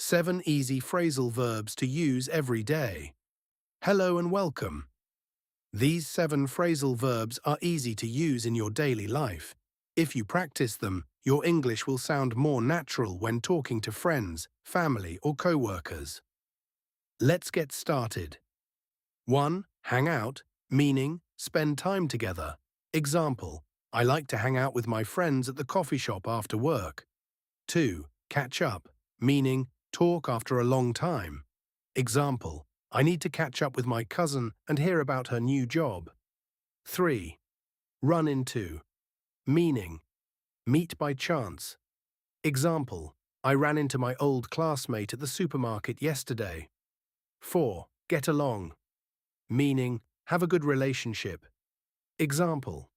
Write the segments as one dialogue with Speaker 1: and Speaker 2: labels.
Speaker 1: 7 easy phrasal verbs to use every day. Hello and welcome. These 7 phrasal verbs are easy to use in your daily life. If you practice them, your English will sound more natural when talking to friends, family, or coworkers. Let's get started. 1. Hang out, meaning spend time together. Example, I like to hang out with my friends at the coffee shop after work. 2. Catch up, meaning talk after a long time. Example, I need to catch up with my cousin and hear about her new job. 3. Run into, meaning meet by chance. Example, I ran into my old classmate at the supermarket yesterday. 4. Get along, meaning have a good relationship. Example,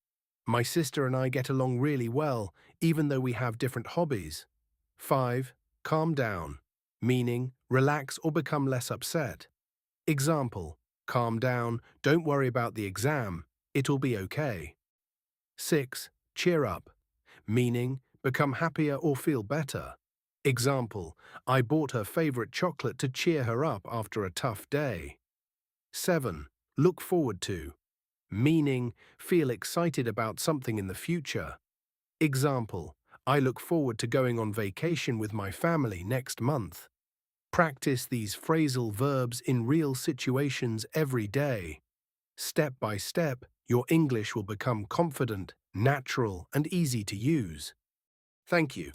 Speaker 1: my sister and I get along really well, even though we have different hobbies. 5. Calm down, meaning relax or become less upset. Example, calm down, don't worry about the exam, it'll be okay. 6. Cheer up, meaning become happier or feel better. Example, I bought her favorite chocolate to cheer her up after a tough day. 7. Look forward to, meaning feel excited about something in the future. Example, I look forward to going on vacation with my family next month. Practice these phrasal verbs in real situations every day. Step by step, your English will become confident, natural, and easy to use. Thank you.